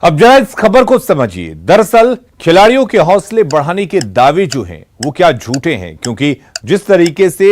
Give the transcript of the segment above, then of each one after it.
अब जरा इस खबर को समझिए। दरअसल खिलाड़ियों के हौसले बढ़ाने के दावे जो हैं वो क्या झूठे हैं, क्योंकि जिस तरीके से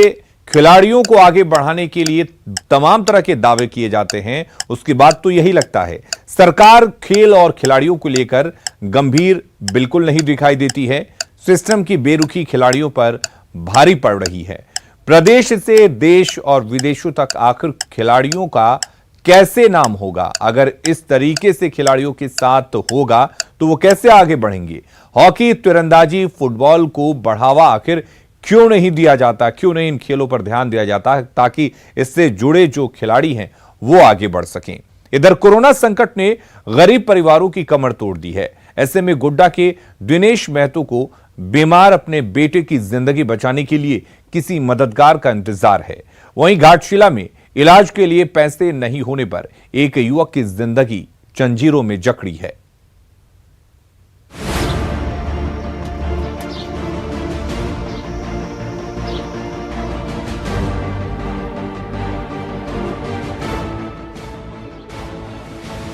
खिलाड़ियों को आगे बढ़ाने के लिए तमाम तरह के दावे किए जाते हैं उसकी बात तो यही लगता है। सरकार खेल और खिलाड़ियों को लेकर गंभीर बिल्कुल नहीं दिखाई देती है। सिस्टम की बेरुखी खिलाड़ियों पर भारी पड़ रही है। प्रदेश से देश और विदेशों तक आखिर खिलाड़ियों का कैसे नाम होगा? अगर इस तरीके से खिलाड़ियों के साथ होगा तो वो कैसे आगे बढ़ेंगे? हॉकी, तीरंदाजी, फुटबॉल को बढ़ावा आखिर क्यों नहीं दिया जाता? क्यों नहीं इन खेलों पर ध्यान दिया जाता ताकि इससे जुड़े जो खिलाड़ी हैं वो आगे बढ़ सकें? इधर कोरोना संकट ने गरीब परिवारों की कमर तोड़ दी है। ऐसे में गोड्डा के दिनेश महतो को बीमार अपने बेटे की जिंदगी बचाने के लिए किसी मददगार का इंतजार है। वहीं घाटशिला में इलाज के लिए पैसे नहीं होने पर एक युवक की जिंदगी जंजीरों में जकड़ी है।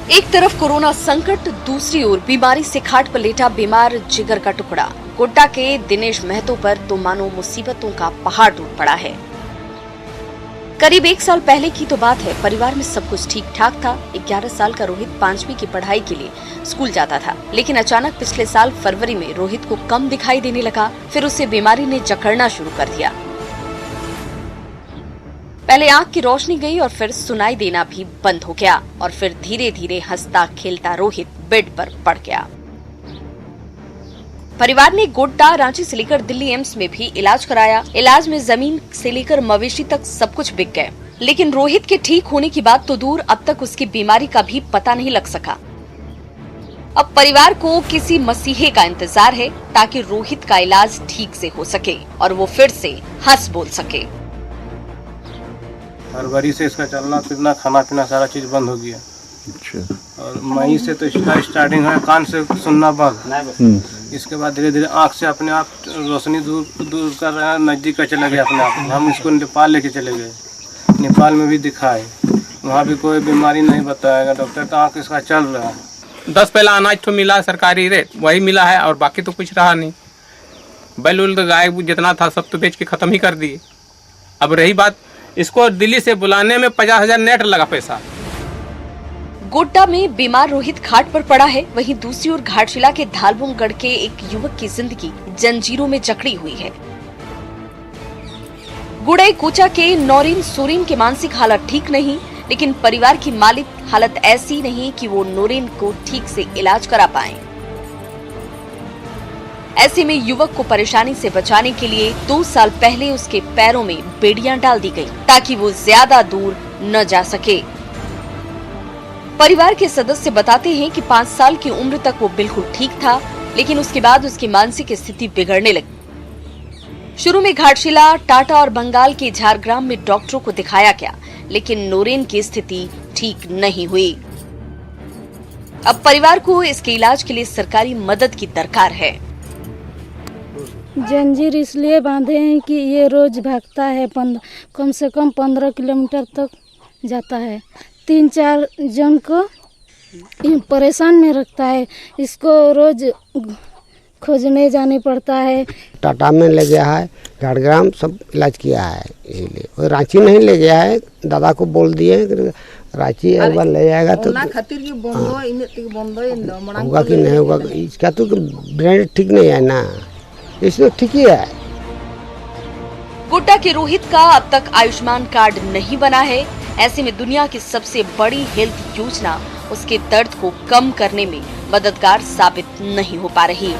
एक तरफ कोरोना संकट, दूसरी ओर बीमारी से खाट पर लेटा बीमार जिगर का टुकड़ा। गोड्डा के दिनेश महतो पर तो मानो मुसीबतों का पहाड़ टूट पड़ा है। करीब 1 साल पहले की तो बात है। परिवार में सब कुछ ठीक ठाक था। 11 साल का रोहित 5वीं की पढ़ाई के लिए स्कूल जाता था, लेकिन अचानक पिछले साल फरवरी में रोहित को कम दिखाई देने लगा। फिर उसे बीमारी ने जकड़ना शुरू कर दिया। पहले आंख की रोशनी गई और फिर सुनाई देना भी बंद हो गया, और फिर धीरे धीरे हंसता खेलता रोहित बेड पर पड़ गया। परिवार ने गोड्डा, रांची से लेकर दिल्ली एम्स में भी इलाज कराया। इलाज में जमीन से लेकर मवेशी तक सब कुछ बिक गए, लेकिन रोहित के ठीक होने की बात तो दूर, अब तक उसकी बीमारी का भी पता नहीं लग सका। अब परिवार को किसी मसीहे का इंतजार है ताकि रोहित का इलाज ठीक से हो सके और वो फिर से हंस बोल सके। फरवरी से इसका चलना फिरना, खाना पीना सारा चीज बंद हो गया। अच्छा। और मई से तो इसका स्टार्टिंग है, कान से सुनना बंद। इसके बाद धीरे धीरे आँख से अपने आप रोशनी दूर कर रहा है, नजदीक का चला गया अपने आप। हम इसको नेपाल लेके चले गए, नेपाल में भी दिखाए, वहाँ भी कोई बीमारी नहीं बताएगा डॉक्टर, तो आँख इसका चल रहा है। 10 पहला अनाज तो मिला सरकारी रेट, वही मिला है और बाकी तो कुछ रहा नहीं। बैल उल गाय जितना था सब तो बेच के खत्म ही कर दिए। अब रही बात, इसको दिल्ली से बुलाने में 50,000 नेट लगा पैसा। गोड्डा में बीमार रोहित खाट पर पड़ा है, वहीं दूसरी ओर घाटशिला के धालबोंगढ़ के एक युवक की जिंदगी जंजीरों में जकड़ी हुई है। गुड़ई कोचा के नौरीन सोरीन की मानसिक हालत ठीक नहीं, लेकिन परिवार की मालिक हालत ऐसी नहीं कि वो नौरीन को ठीक से इलाज करा पाए। ऐसे में युवक को परेशानी से बचाने के लिए 2 साल पहले उसके पैरों में बेड़ियां डाल दी गई ताकि वो ज्यादा दूर न जा सके। परिवार के सदस्य बताते हैं कि 5 साल की उम्र तक वो बिल्कुल ठीक था, लेकिन उसके बाद उसकी मानसिक स्थिति बिगड़ने लगी। शुरू में घाटशिला, टाटा और बंगाल के झारग्राम में डॉक्टरों को दिखाया गया, लेकिन नौरीन की स्थिति ठीक नहीं हुई। अब परिवार को इसके इलाज के लिए सरकारी मदद की दरकार है। जंजीर इसलिए बांधे हैं कि ये रोज भागता है, कम से कम 15 किलोमीटर तक जाता है। 3-4 जन को परेशान में रखता है। इसको रोज खोजने जाने पड़ता है। टाटा में ले गया है, झारग्राम सब इलाज किया है, इसीलिए वो रांची नहीं ले गया है। दादा को बोल दिए रांची एक बार ले जाएगा तो होगा कि नहीं होगा। इसका तो ब्रेन ठीक नहीं है ना, इसमें ठीक ही है। गोड्डा के रोहित का अब तक आयुष्मान कार्ड नहीं बना है। ऐसे में दुनिया की सबसे बड़ी हेल्थ योजना उसके दर्द को कम करने में मददगार साबित नहीं हो पा रही।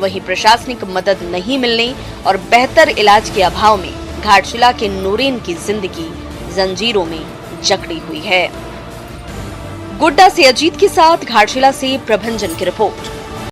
वहीं प्रशासनिक मदद नहीं मिलने और बेहतर इलाज के अभाव में घाटशिला के नौरीन की जिंदगी जंजीरों में जकड़ी हुई है। गोड्डा से अजीत के साथ घाटशिला से प्रभंजन की रिपोर्ट।